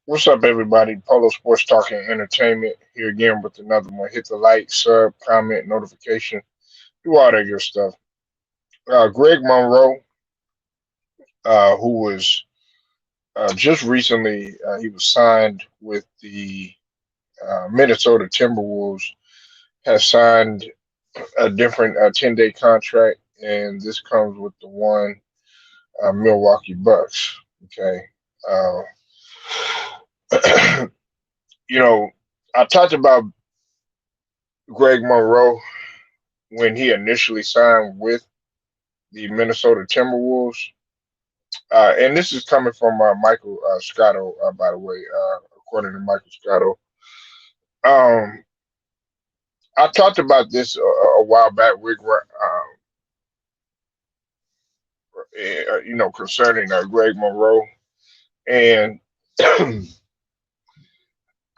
What's up, everybody? Polo Sports Talk and Entertainment here again with another one. Hit the like, sub, comment, notification, do all that good stuff. Greg Monroe, who was just recently, he was signed with the Minnesota Timberwolves, has signed a different 10-day contract, and this comes with the one Milwaukee Bucks. Okay. Uh, you know, I talked about Greg Monroe when he initially signed with the Minnesota Timberwolves. And this is coming from Michael Scotto, by the way, according to Michael Scotto. Um, I talked about this a while back with, concerning Greg Monroe. And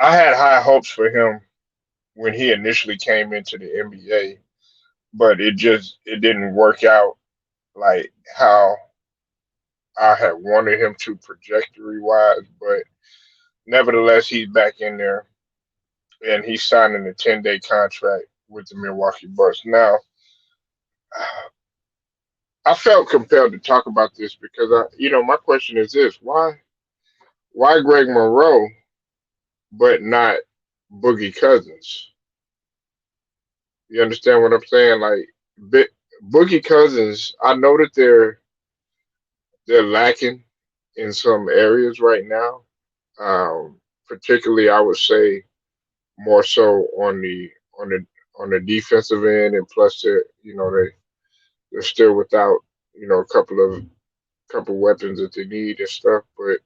I had high hopes for him when he initially came into the NBA, but it didn't work out like how I had wanted him to trajectory wise. But nevertheless, he's back in there and he's signing a 10-day contract with the Milwaukee Bucks. Now, I felt compelled to talk about this because my question is this: why Greg Monroe, but not Boogie Cousins? You understand what I'm saying? Like Boogie Cousins, I know that they're lacking in some areas right now. Particularly, I would say more so on the on the defensive end, and plus they're still without a couple weapons that they need and stuff. But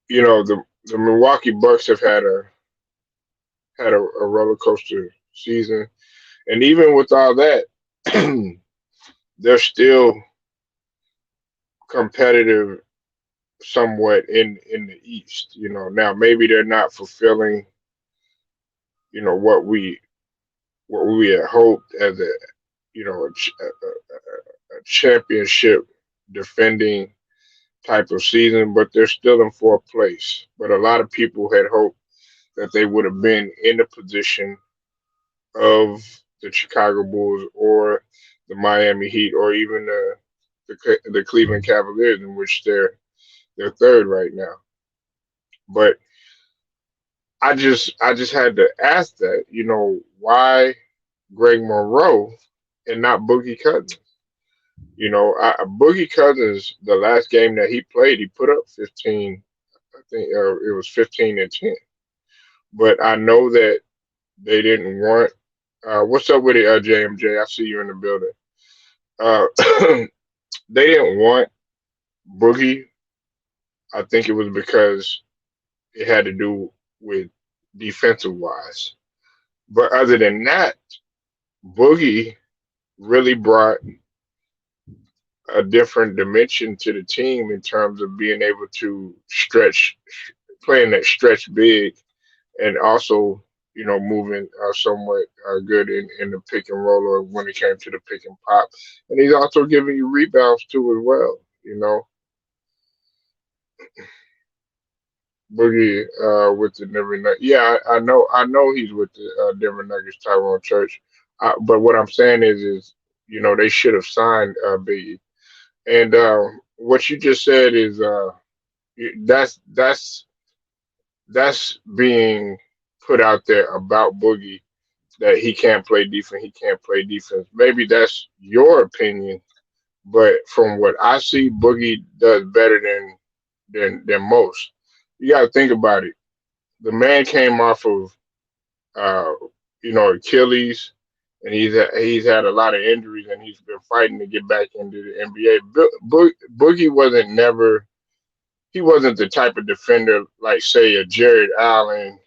the Milwaukee Bucks have had a roller coaster season, and even with all that, they're still competitive somewhat in the East. Now maybe they're not fulfilling what we had hoped as a championship defending type of season, but they're still in fourth place. But a lot of people had hoped that they would have been in the position of the Chicago Bulls or the Miami Heat or even the Cleveland Cavaliers, in which they're third right now. But I just had to ask that, why Greg Monroe and not Boogie Cousins? Boogie Cousins, the last game that he played, he put up 15. I think it was 15-10. But I know that they didn't want. What's up with it, JMJ? I see you in the building. Uh, they didn't want Boogie. I think it was because it had to do with defensive wise. But other than that, Boogie really brought a different dimension to the team in terms of being able to playing that stretch big, and also moving somewhat good in the pick and roll or when it came to the pick and pop. And he's also giving you rebounds too as well. Boogie with the Denver Nuggets. Yeah, I know he's with the Denver Nuggets, Tyrone Church. But what I'm saying is they should have signed Biggie. And what you just said is that's that's being put out there about Boogie, that he can't play defense. He can't play defense. Maybe that's your opinion, but from what I see, Boogie does better than most. You got to think about it. The man came off of uh, Achilles, and he's had a lot of injuries, and he's been fighting to get back into the NBA. Boogie wasn't the type of defender like, say, a Jared Allen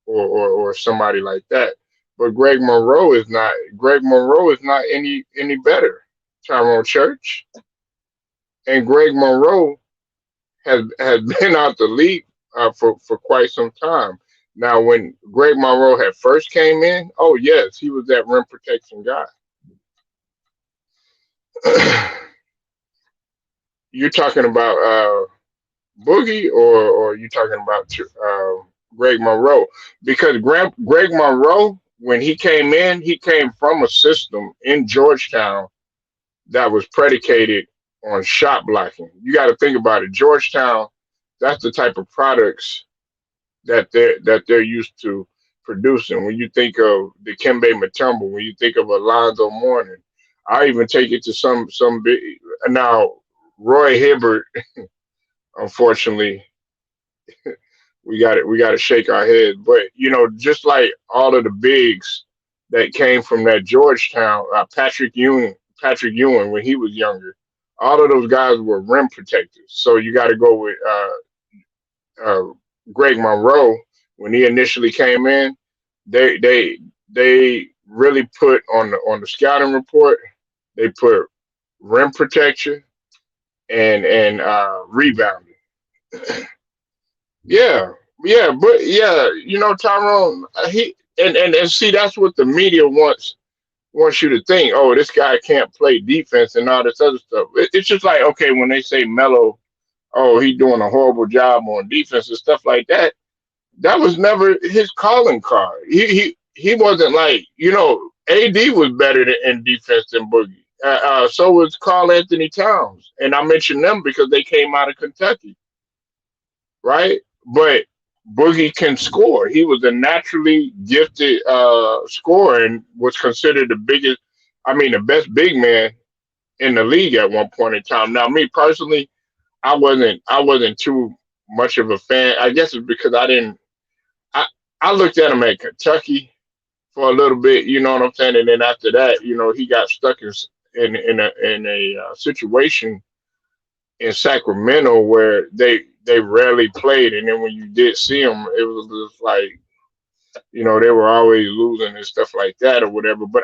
or somebody like that. But Greg Monroe is not. Greg Monroe is not any better. Tyrone Church and Greg Monroe has been out the league for quite some time. Now, when Greg Monroe had first came in, oh yes, he was that rim protection guy. You're talking about Boogie, or you talking about Greg Monroe? Because Greg Monroe, when he came in, he came from a system in Georgetown that was predicated on shot blocking. You got to think about it. Georgetown, that's the type of products that they're used to producing. When you think of the Dikembe Mutombo, when you think of Alonzo Mourning, I even take it to some big now. Roy Hibbert, unfortunately, we got to shake our heads. But just like all of the bigs that came from that Georgetown, Patrick Ewing when he was younger, all of those guys were rim protectors. So you got to go with uh, Greg Monroe when he initially came in. They really put on the scouting report. They put rim protection and rebounding. Yeah, yeah, but yeah, Tyrone, he and see that's what the media wants you to think. Oh, this guy can't play defense and all this other stuff. It's just like okay, when they say Melo, oh, he doing a horrible job on defense and stuff like that. That was never his calling card. He wasn't like AD was better in defense than Boogie. So was Carl Anthony Towns, and I mentioned them because they came out of Kentucky, right? But Boogie can score. He was a naturally gifted scorer and was considered the biggest, I mean, the best big man in the league at one point in time. Now, me personally, I wasn't too much of a fan. I guess it's because I didn't. I I looked at him at Kentucky for a little bit. You know what I'm saying? And then after that, he got stuck in a situation in Sacramento where they rarely played, and then when you did see them, it was just like they were always losing and stuff like that or whatever. But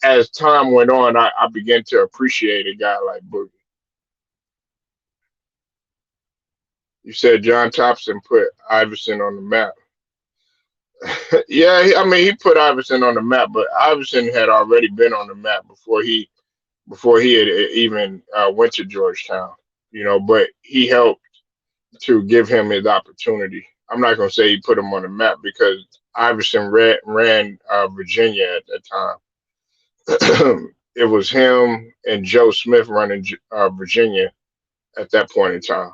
as time went on, I began to appreciate a guy like Boogie. You said John Thompson put Iverson on the map. Yeah, I mean he put Iverson on the map, but Iverson had already been on the map before he had even went to Georgetown. But he helped to give him his opportunity. I'm not going to say he put him on the map because Iverson ran Virginia at that time. It was him and Joe Smith running Virginia at that point in time.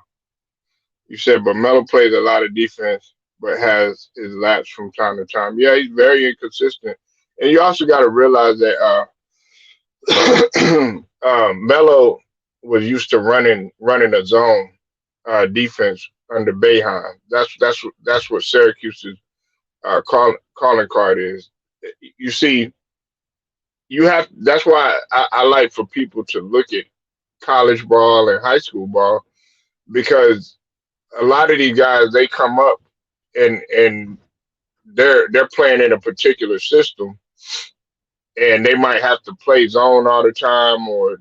You said, but Melo plays a lot of defense, but has his laps from time to time. Yeah, he's very inconsistent. And you also got to realize that Melo was used to running a zone defense under Boeheim. That's what Syracuse's calling card is. You see, you have. That's why I like for people to look at college ball and high school ball because a lot of these guys they come up and they're playing in a particular system and they might have to play zone all the time or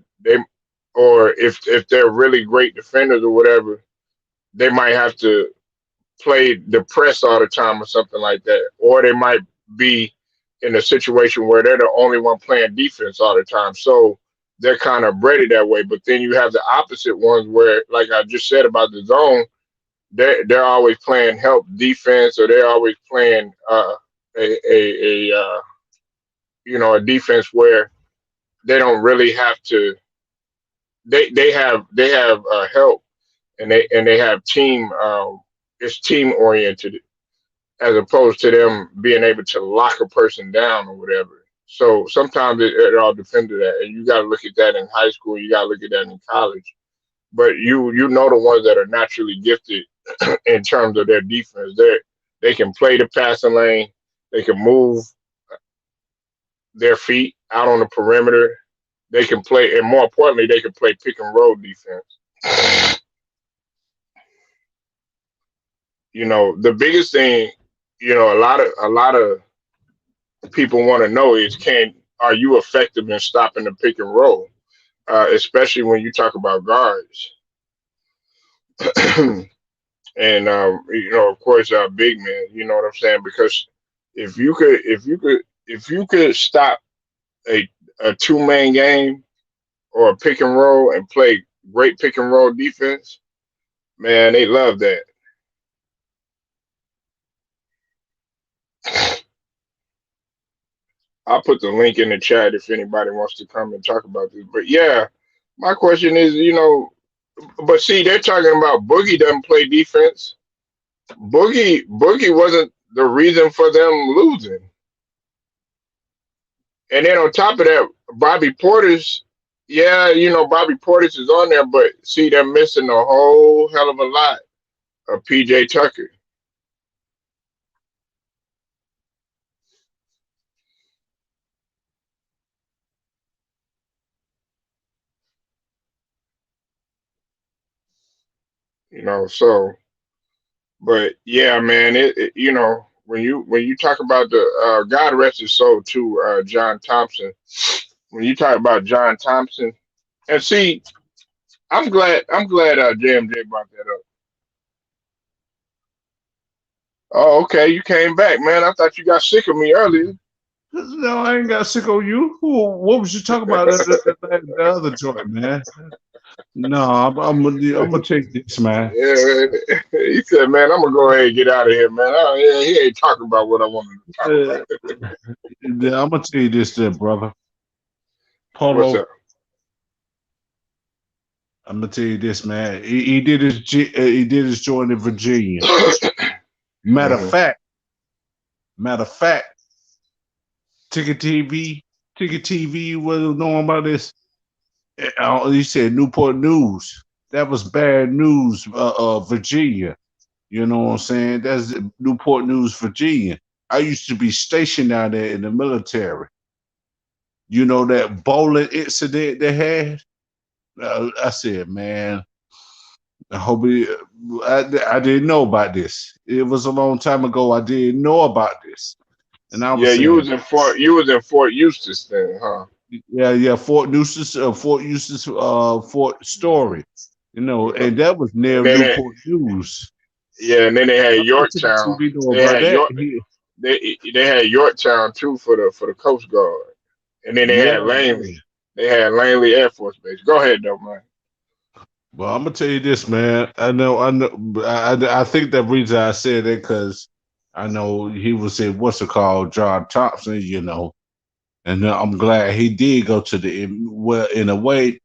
if they're really great defenders or whatever they might have to play the press all the time or something like that, or they might be in a situation where they're the only one playing defense all the time. So they're kind of bred that way. But then you have the opposite ones where, like I just said about the zone, they're always playing help defense, or they're always playing a defense where they don't really have to. They have help and they have team. It's team oriented as opposed to them being able to lock a person down or whatever. So sometimes it all depends on that, and you got to look at that in high school. You got to look at that in college. But you know the ones that are naturally gifted in terms of their defense. They can play the passing lane. They can move their feet out on the perimeter. They can play, and more importantly, they can play pick and roll defense. The biggest thing, a lot of people want to know is can are you effective in stopping the pick and roll, especially when you talk about guards, and of course, big men. You know what I'm saying? Because if you could stop a two man game or a pick and roll and play great pick and roll defense, Man, they love that. I'll put the link in the chat if anybody wants to come and talk about this. But yeah, my question is, but see, they're talking about Boogie doesn't play defense. Boogie wasn't the reason for them losing. And then on top of that, Bobby Portis, yeah, Bobby Portis is on there, but see, they're missing a whole hell of a lot of PJ Tucker. So but yeah, man, when you talk about the God rest his soul too, John Thompson. When you talk about John Thompson, and see, I'm glad JMJ brought that up. Oh, okay, you came back, man. I thought you got sick of me earlier. No, I ain't got sick on you. What was you talking about? The other joint, man. No, I'm gonna take this, man. Yeah, man. He said, man, I'm gonna go ahead and get out of here, man. Oh, yeah, he ain't talking about what I wanted to talk Uh, about. I'm gonna tell you this, then, brother. What's Polo. up? I'm gonna tell you this, man. He did his joint in Virginia. Matter of Hmm. fact, matter of fact, Ticket TV, Ticket TV wasn't knowing about this. He said Newport News. That was bad news, Virginia. You know what I'm saying? That's Newport News, Virginia. I used to be stationed down there in the military. You know that bowling incident they had? I said, man, I hope it, I didn't know about this. It was a long time ago. I didn't know about this. And I was Yeah, you saying, was in Fort Eustis then, huh? yeah, yeah, Fort Eustis, Fort Hmm. Story, you know, Yep. and that was near And then Newport News. and then they had I know Ticket Yorktown. TV know They about had that. York. They had Yorktown too for the Coast Guard, and then they Yeah, had yeah. Langley. They had Langley Air Force Base. Go ahead, though, man. Well, I'm gonna tell you this, man. I know. I think the reason I said it because I know he was in what's it called, John Thompson. You know, and I'm glad he did go to the well. In a way,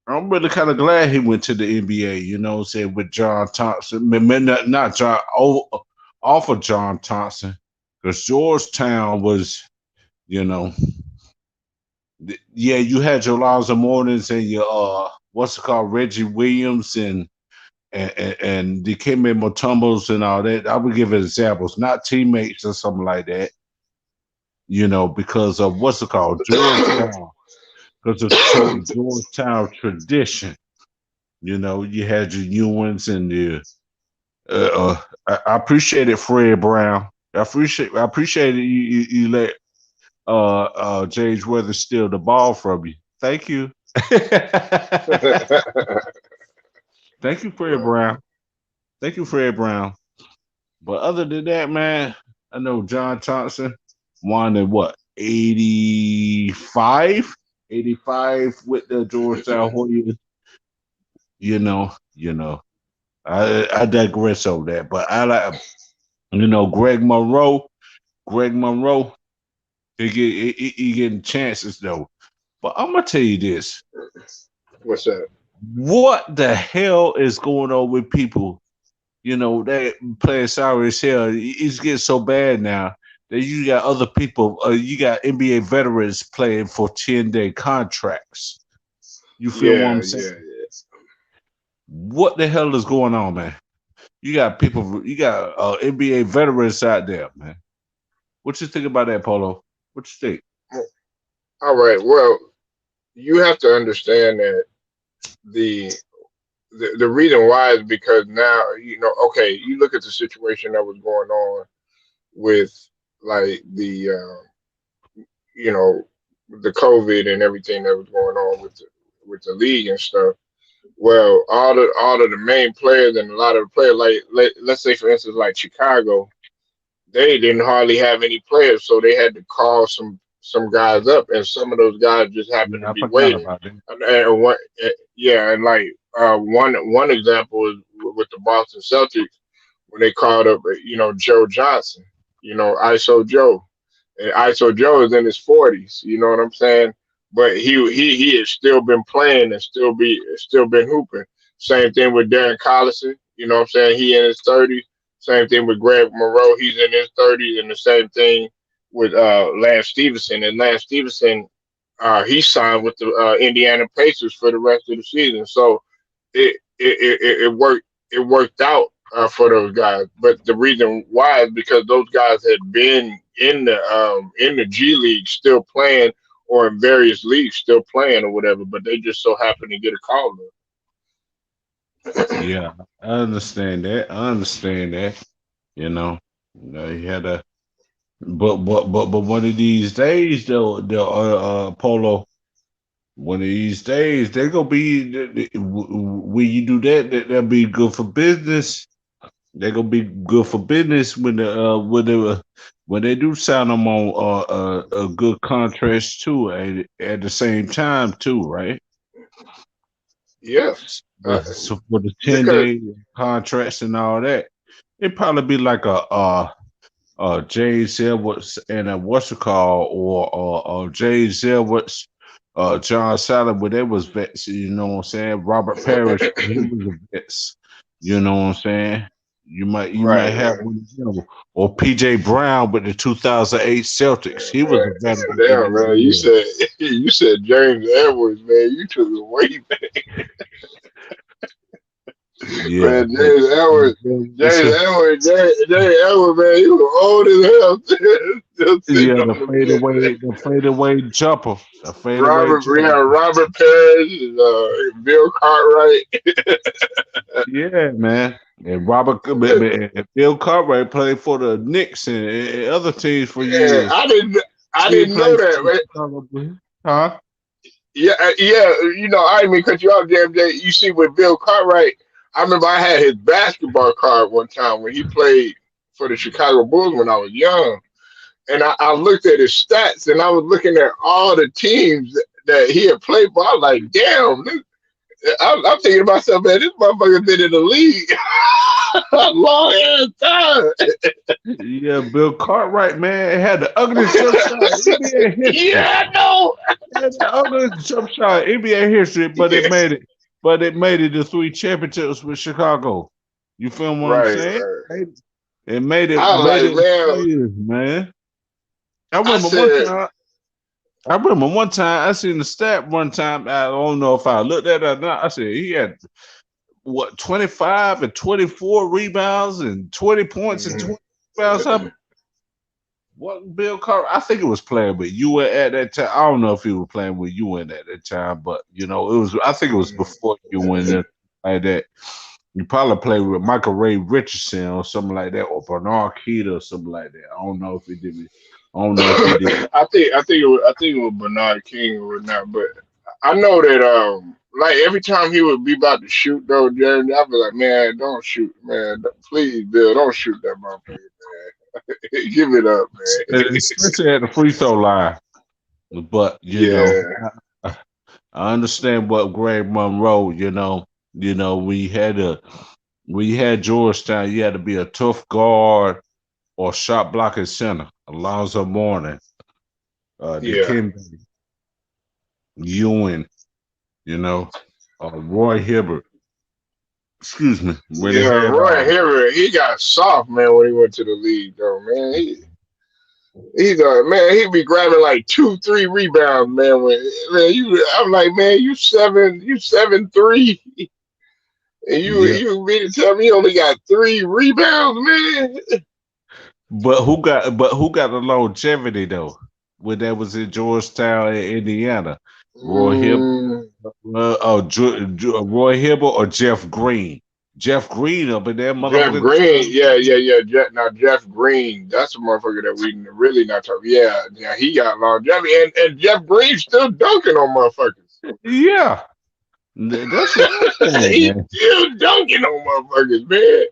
I'm really kind of glad he went to the NBA. You know, said with John Thompson, not John, off of John Thompson, because Georgetown was, you know, yeah, you had your Lonzo Mornings and your what's it called, Reggie Williams and the Dikembe Mutombos and all that. I would give examples, not teammates or something like that. You know, because of what's it called, Georgetown, because of Georgetown tradition. You know, you had your Ewans and the. I appreciate it, Fred Brown. I appreciate it. You let James Weather steal the ball from you. Thank you. Thank you, Fred Right. Brown. Thank you, Fred Brown. But other than that, man, I know John Thompson won in what, 85? 85 with the Georgetown Warriors. You know. I digress on that. But I like, Greg Monroe. Greg Monroe, he getting chances though. But I'm gonna tell you this: What's that? what the hell is going on with people? They playing sorry as hell. It's getting so bad now that you got other people. You got NBA veterans playing for 10-day contracts. You feel what Yeah, I'm saying? yeah, yeah. What the hell is going on, man? You got people. You got NBA veterans out there, man. What you think about that, Polo? What you think? All right. Well, you have to understand that the the reason why is because now okay, you look at the situation that was going on with like you know the COVID and everything that was going on with the league and stuff. Well, all of the main players and a lot of the players, like let's say for instance, like Chicago, they didn't hardly have any players, so they had to call some guys up, and some of those guys just happen to Yeah, I be forgot waiting. about that. And one, yeah, and like one example is with the Boston Celtics when they called up, Joe Johnson, ISO Joe. And ISO Joe is in his 40s. You know what I'm saying? But he has still been playing and still been hooping. Same thing with Darren Collison. You know what I'm saying? He in his 30s. Same thing with Greg Monroe. He's in his 30s, and the same thing with Lance Stevenson. And Lance Stevenson, he signed with the Indiana Pacers for the rest of the season. So it worked. It worked out for those guys. But the reason why is because those guys had been in the G League still playing, or in various leagues still playing or whatever. But they just so happened to get a call up. Yeah, I understand that. I understand that. You know, he had a but one of these days, though, the Polo. One of these days, they gonna be when you do that. That'll be good for business. They're gonna be good for business when they do sign them on good contracts too. At the same time too, right? Yeah, uh, So for the ten because day contracts and all that, it probably be like a James Edwards and a what's it called or James Edwards, John Sally when they was vets. You know what I'm saying? Robert Parrish when he was a vets. You know what I'm saying? You might right, have right. one of them or PJ Brown with the 2008 Celtics. He was a veteran in Damn, the man, you NBA. said you said James Edwards, man. You took it way back, Yeah, man. but James Edwards, James Edwards, James Edwards, man. He was old as hell, still sitting yeah, on the bench. the fadeaway jumper, the fadeaway Robert, we jumper. have Robert Parrish, Bill Cartwright. Yeah, man. And and Bill Cartwright played for the Knicks and other teams for Yeah, years. I He didn't know played for that, the man. Chicago Bulls. Huh? Yeah, yeah. I didn't mean cut you off, JMJ. You see, with Bill Cartwright, I remember I had his basketball card one time when he played for the Chicago Bulls when I was young, and I looked at his stats, and I was looking at all the teams that he had played for. I was like, damn. I'm thinking to myself, man, this motherfucker been in the league a long ass time. Yeah, Bill Cartwright, man, had the ugliest jump shot in NBA history. Yeah, I know. Had the ugliest jump shot in NBA history, but it Yeah. made it. But it made it to three championships with Chicago. You feel what I'm Right, saying? right. It I was made like, it man, players, man. I I remember one said, time. I remember one time I seen the stat one time. I don't know if I looked at it or not. I said he had what 25 and 24 rebounds and 20 points and mhm. 20 rebounds. What Bill Carter? I think it was playing with you at that time. I don't know if he was playing with you in at that time, but it was. I think it was before you went in like that. You probably played with Michael Ray Richardson or something like that, or Bernard Keita or something like that. I don't know if he did. I don't know if he did. I think it was Bernard King or not, but I know that like every time he would be about to shoot though, Jeremy, I'd be like, man, don't shoot, man, please, Bill, don't shoot that motherfucker, man, give it up, man. Especially at the free throw line. But Yeah, I understand what Greg Monroe. We had Georgetown. You had to be a tough guard or shot blocking center. Alonzo Mourning, yeah, Dikembe, Ewing, you know, Roy Hibbert. Excuse me. When they yeah. had Roy Hibbert, he got soft, man, when he went to the league, though, man. He's man. He be grabbing like 2, 3 rebounds, man. I'm like, man, you 7'3", and yeah, you mean to tell me you only got 3 rebounds, man? but who got the longevity though? When that was in Georgetown, Indiana, Roy Hibbert. Mm, Roy Hibbert or Jeff Green. Jeff Green up in there, Jeff motherfucker. Green, yeah, yeah, yeah. Now Jeff Green, that's a motherfucker that we really not talking. Yeah, yeah, he got longevity, and Jeff Green's still dunking on motherfuckers. Yeah, that's what I'm saying, He's man. still dunking on motherfuckers, man.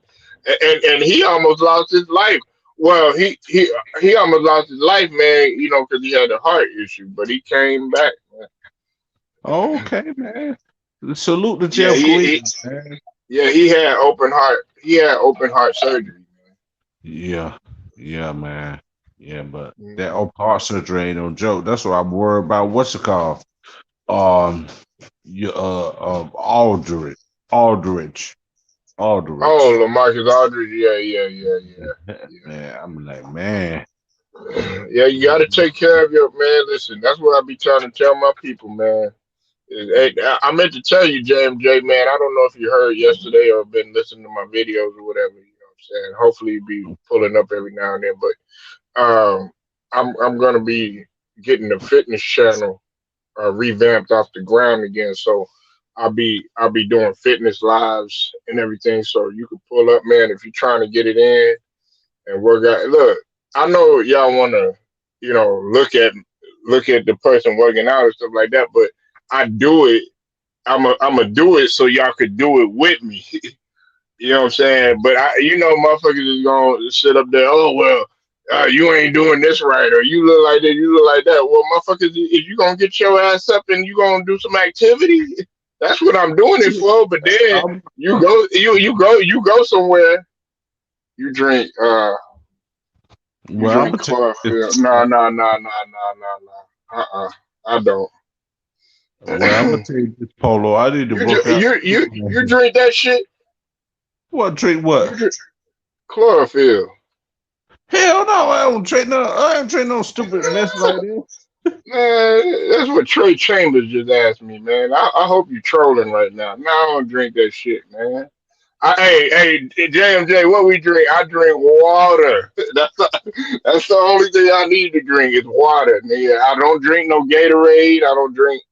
And he almost lost his life Well, he almost lost his life, man. You know, because he had a heart issue, but he came back. Okay, man. Salute the Yeah, Jeff Green, man. he had open heart. He had open heart surgery, Yeah, yeah, man. Yeah, but man. that open heart surgery ain't no joke. That's what I'm worried about. What's it called? Um, you Aldridge, Aldridge, Oh, Aldridge. Lamarcus Aldridge. Yeah, Man, I'm like, man. yeah. Yeah, you got to take care of your man. Listen, that's what I be trying to tell my people, man. Hey, I meant to tell you, JMJ, man. I don't know if you heard yesterday or been listening to my videos or whatever. You know what I'm saying? Hopefully, you be pulling up every now and then. But I'm gonna be getting the fitness channel revamped off the ground again. So I'll be doing fitness lives and everything. So you can pull up, man, if you're trying to get it in and work out. Look, I know y'all want to, look at the person working out and stuff like that, but I do it. I'm a do it so y'all could do it with me. You know what I'm saying? But motherfuckers is gonna sit up there. Oh well, you ain't doing this right, or you look like that, you look like that. Well, motherfuckers, if you gonna get your ass up and you gonna do some activity, that's what I'm doing it for. But then I'm, you go somewhere, you drink you well, I'm drink gonna tell you chlorophyll. this. No, no, no, no, no, no, no. I don't. Well, I'm gonna tell you this, Polo. I need to you work ju- out. you drink that shit. What drink? You What? drink chlorophyll. Hell no, I don't drink no. I ain't drink no stupid mess like this. Man, that's what Trey Chambers just asked me, man. I hope you trolling right now. No, I don't drink that shit, man. Hey, JMJ, what we drink? I drink water. That's the only thing I need to drink is water, nigga. I don't drink no Gatorade. I don't drink.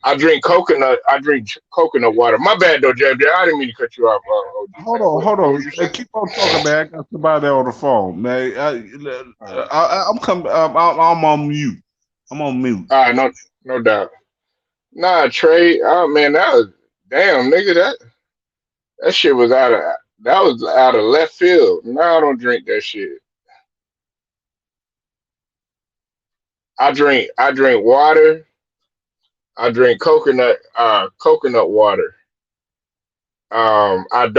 I drink coconut. I drink coconut water. My bad though, JMJ. I didn't mean to cut you off, OG Hold man. on, hold What on. was you Hey, saying? keep on talking, man. I got somebody on the phone, man. All I'm coming. I'm on mute. I'm on mute. right, no doubt. Nah, Trey. Oh man, that was damn, nigga. That shit was out of left field. No, I don't drink that shit. I drink water. I drink coconut water. I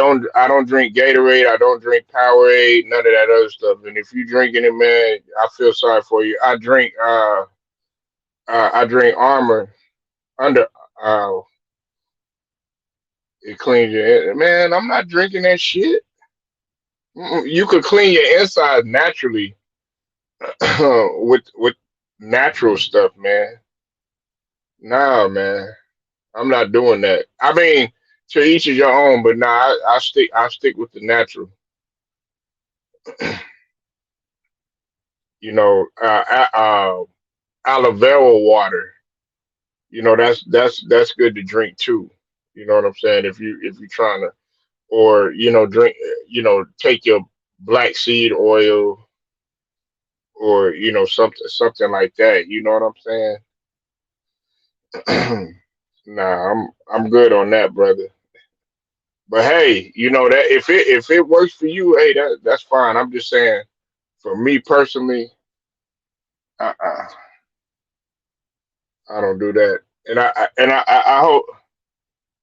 don't drink Gatorade. I don't drink Powerade. None of that other stuff. And if you drinking it, man, I feel sorry for you. I drink Armor under. Uh, it cleans your man. I'm not drinking that shit. You could clean your insides naturally with natural stuff, man. Nah, man. I'm not doing that. I mean, to each is your own, but nah, I stick with the natural. You know, aloe vera water. That's good to drink too. You know what I'm saying? If you're trying to, or drink, take your black seed oil, or something like that. You know what I'm saying? Nah, I'm good on that, brother. But hey, you know that if it works for you, hey, that's fine. I'm just saying, for me personally, I I don't do that. And I hope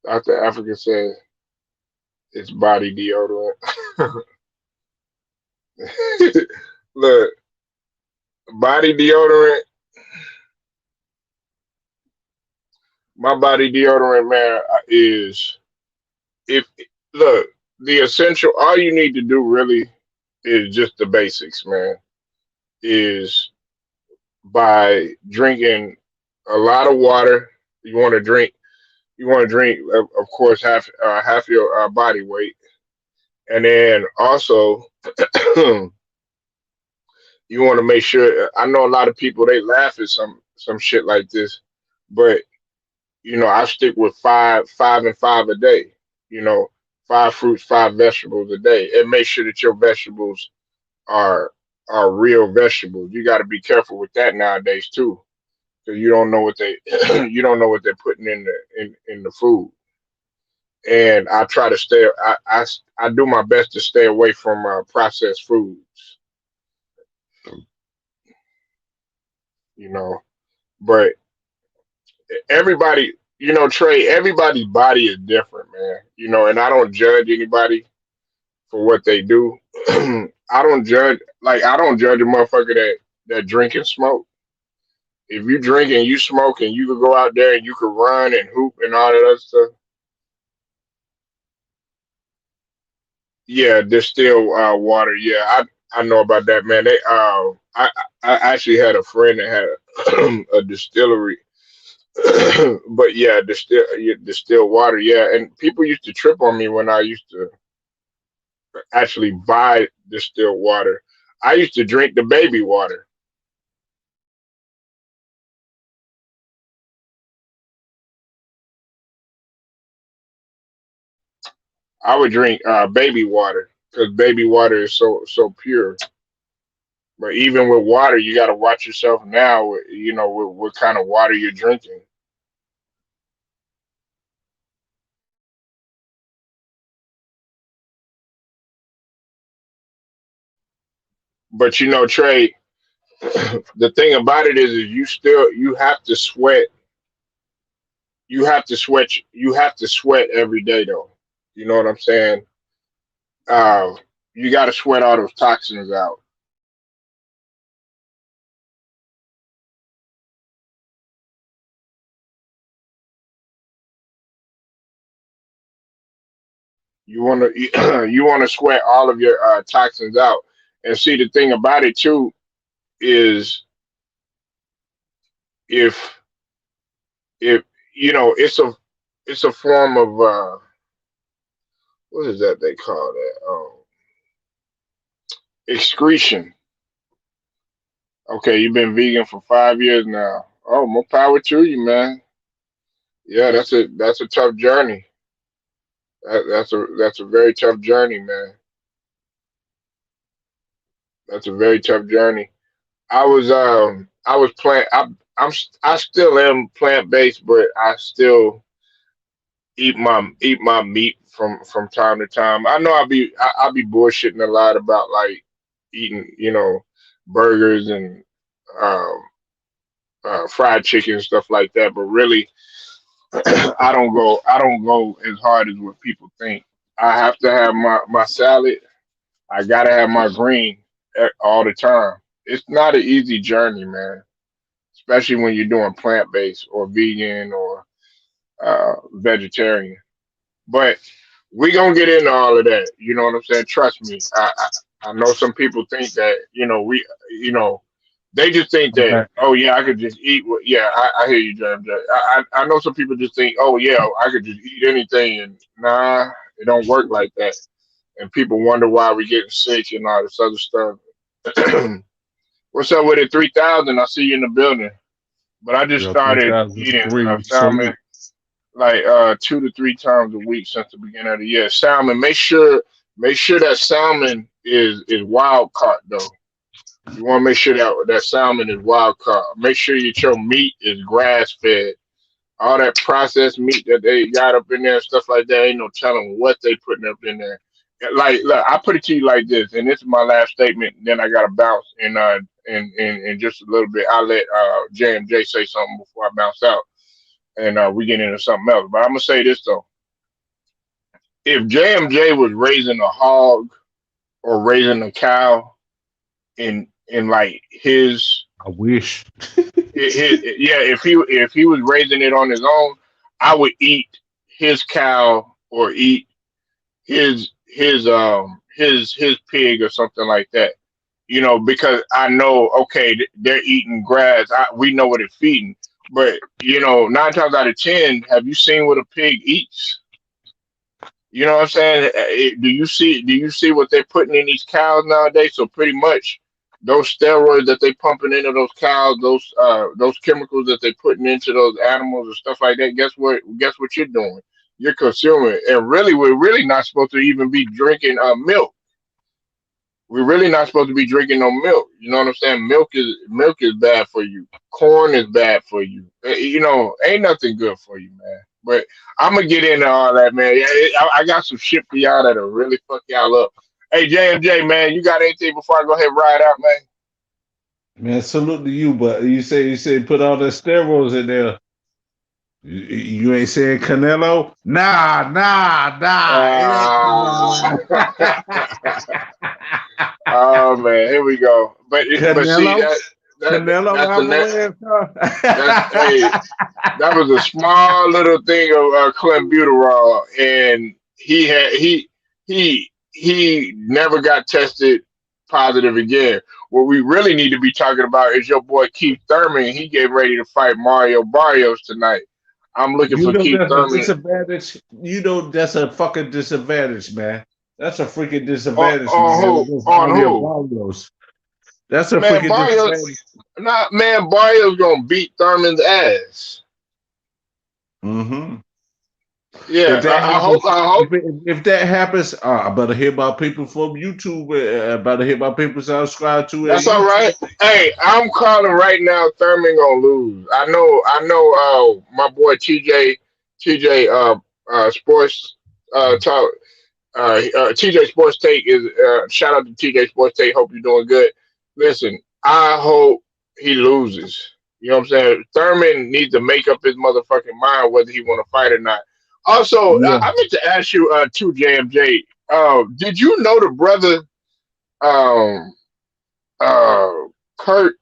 Dr. Africa said it's body deodorant. Look, body deodorant, my body deodorant, man, is if look, the essential. All you need to do really is just the basics, man. Is by drinking a lot of water. You want to drink. You want to drink, of course, half your body weight, and then also you want to make sure. I know a lot of people they laugh at some shit like this, but I stick with five and five a day. You know, 5 fruits, 5 vegetables a day, and make sure that your vegetables are are real vegetables. You got to be careful with that nowadays too, because you don't know what they you don't know what they're putting in the food. And I try to stay. I do my best to stay away from processed foods. you know. But everybody, Trey, everybody's body is different, man. And I don't judge anybody for what they do. I don't judge a motherfucker that drink and smoke. If you drink and you smoke and you could go out there and you could run and hoop and all that other stuff, yeah, distilled water. Yeah, I know about that, man. I actually had a friend that had a distillery, but yeah, distilled water. Yeah, and people used to trip on me when I used to actually buy distilled water. I used to drink the baby water. I would drink baby water because baby water is so pure. But even with water, you got to watch yourself now. With what kind of water you're drinking. But Trey, the thing about it is you have to sweat. You have to sweat. You have to sweat every day, though. You know what I'm saying? Uh, you got to sweat all those toxins out. You want to you want to sweat all of your toxins out. And see, the thing about it too is if if it's a form of what is that they call that? Excretion. Okay, you've been vegan for 5 years now. Oh, more power to you, man. Yeah, that's a tough journey. That's a very tough journey, man. That's a very tough journey. I was plant. I still am plant based, but I still eat my meat from time to time. I know I'll be bullshitting a lot about like eating burgers and um, fried chicken and stuff like that, but really I don't go as hard as what people think. I have to have my salad. I gotta have my green all the time. It's not an easy journey, man. Especially when you're doing plant based or vegan or vegetarian. But we gonna get into all of that. You know what I'm saying? Trust me. I know some people think that you know they just think I'm that, back. oh yeah, I could just eat what yeah, I hear you, James. I know some people just think, oh yeah, I could just eat anything, and nah, it don't work like that. And people wonder why we getting sick and all this other stuff. What's up with it? 3,000. I see you in the building. But I just Yo, started eating 3003 salmon salute. like 2 to 3 times a week since the beginning of the year. Salmon. Make sure that salmon is wild caught though. You want to make sure that salmon is wild caught. Make sure that your meat is grass fed. All that processed meat that they got up in there and stuff like that, ain't no telling what they putting up in there. Like, look, I put it to you like this, and this is my last statement. Then I got to bounce in just a little bit. I'll let JMJ say something before I bounce out, and we get into something else. But I'm gonna say this though: if JMJ was raising a hog or raising a cow in like I wish. yeah, if he was raising it on his own, I would eat his cow or eat his pig or something like that. Because I know, okay, they're eating grass. We know what it's feeding, but 9 times out of 10, have you seen what a pig eats? You know what I'm saying? Do you see what they're putting in these cows nowadays? So pretty much those steroids that they pumping into those cows, those chemicals that they putting into those animals and stuff like that. Guess what you're doing? You're consuming, and really, we're really not supposed to even be drinking milk. We're really not supposed to be drinking no milk. You know what I'm saying? Milk is bad for you. Corn is bad for you. Ain't nothing good for you, man. But I'm gonna get into all that, man. Yeah, I got some shit for y'all that'll really fuck y'all up. Hey, JMJ, man, you got anything before I go ahead and ride out, man? Man, salute to you, but you say put all the steroids in there. You ain't saying Canelo? Nah. It ain't Uh, oh man, here we go. But see Canelo. Canelo that's the next. Alvarez, That's huh? hey, that was a small little thing of clenbuterol, and he never got tested positive again. What we really need to be talking about is your boy Keith Thurman. He getting ready to fight Mario Barrios tonight. I'm looking You for know Keith that's a Thurman disadvantage. You know that's a fucking disadvantage, man. That's a freaking on, disadvantage, on man, who against on Mario who Barrios. That's a man freaking Barrios. disadvantage. Not man Barrios gonna beat Thurman's ass. Hmm. Yeah, If that I hope. happens, I hope. if that happens, I better hear about people from YouTube. I better hear about people subscribe to That's all right. YouTube. Hey, I'm calling right now. Thurman gonna lose. I know. I know. My boy TJ, Sports, talk. TJ Sports Take is. Shout out to TJ Sports Take. Hope you're doing good. Listen, I hope he loses. You know what I'm saying? Thurman needs to make up his motherfucking mind whether he want to fight or not. Also, Yeah, I meant to ask you, too, JMJ. Did you know the brother? Um, uh Kurt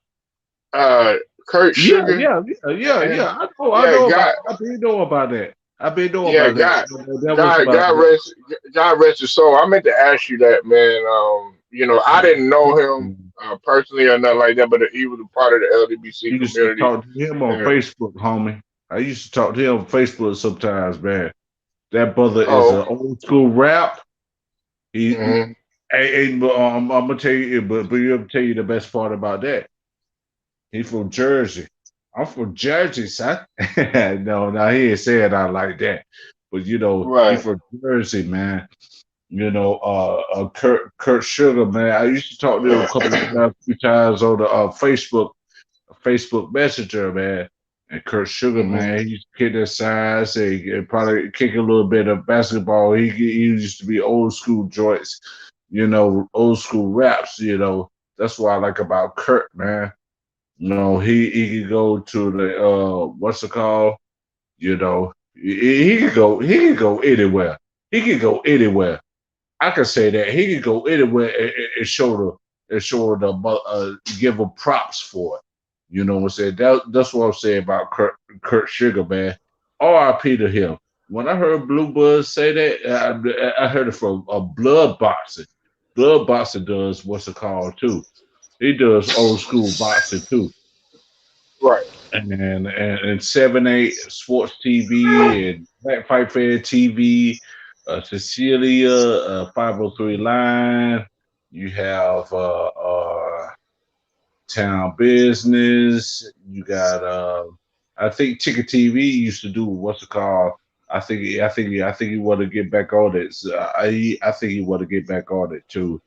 uh Kurt yeah, Sugar yeah, yeah. and I yeah know about. God I been know about that. I been know yeah about that. God That was about. God rest his soul. I meant to ask you that, man. I didn't know him personally or nothing like that, but he was a part of the I LDBC used to community. talk to him on And Facebook, homie. I used to talk to him on Facebook sometimes, man. That brother is oh, an old school rap. He hmm but, I'm gonna tell you, but I'm gonna tell you the best part about that. He from Jersey. I'm from Jersey, son. No, he ain't saying out like that. But he right. from Jersey, man. Kurt Sugar, man. I used to talk to him a couple of times, few times on the Facebook Messenger, man. And Kurt Sugar, hmm man, he used to kick that side, say probably kick a little bit of basketball. He used to be old school joints, old school raps. That's what I like about Kurt, man. He could go to the what's it called? He could go anywhere. He could go anywhere. I can say that he could go anywhere and give him props for it. You know what I'm saying? That's what I'm saying about Kurt Sugar, man. R.I.P. to him. When I heard Blue Buzz say that, I heard it from Blood Boxing. Blood Boxing does what's it called too. He does old school boxing too, Right. and 7-8 Sports TV and Black Fight Fan TV, Cecilia, 503 Line. You have Town Business. You got I think Ticket TV used to do what's it called. I think he want to get back on it. So I think he want to get back on it too.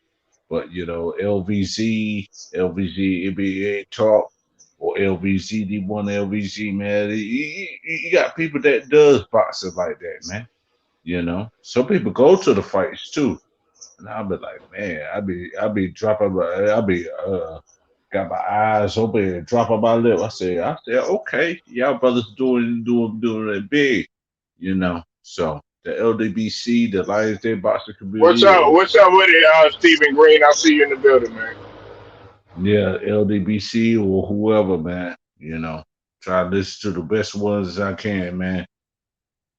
But LVZ, NBA Talk, or LVZ LVZ, man. You got people that does boxing like that, man. Some people go to the fights too, and I'll be like, man, I be dropping, I be got my eyes open and dropping my lip. I said, okay, y'all brothers doing it big, So the LDBC, the Lions Den boxing What's community, up? What's up with it, Stephen Green? I see you in the building, man. yeah, LDBC or whoever, man. Try to listen to the best ones as I can, man.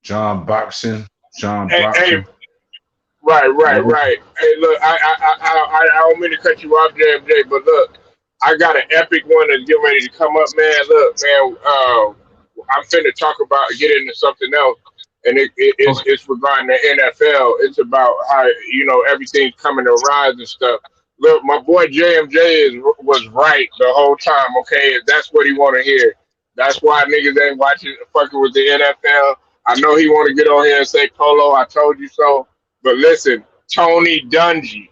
John Boxing, John Hey, Boxing. Well, right. Hey, look, I don't mean to cut you off, JMJ, but look, I got an epic one that's getting ready to come up, man. Look, man, I'm finna talk about get into something else, and okay. it's regarding the NFL. It's about how everything's coming to rise and stuff. Look, my boy JMJ was right the whole time. Okay, that's what he want to hear. That's why niggas ain't watching fucking with the NFL. I know he want to get on here and say, "Polo, I told you so." But listen, Tony Dungy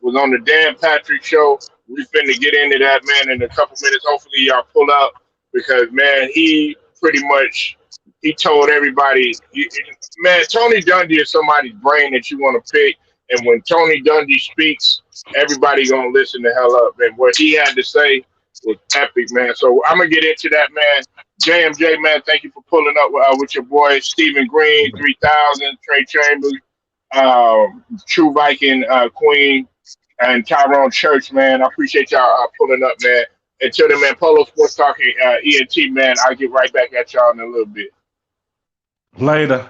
was on the Dan Patrick show. We finna get into that, man, in a couple minutes. Hopefully y'all pull up because man, he pretty much he told everybody, man, Tony Dungy is somebody's brain that you want to pick. And when Tony Dungy speaks, everybody gonna listen the hell up. And what he had to say was epic, man. So I'm gonna get into that, man. JMJ, man, thank you for pulling up with your boy Stephen Green, 3000, Trey Chambers, True Viking Queen, and Tyrone Church, man. I appreciate y'all pulling up, man. Until then, man, Polo Sports Talking ENT, man. I'll get right back at y'all in a little bit. Later.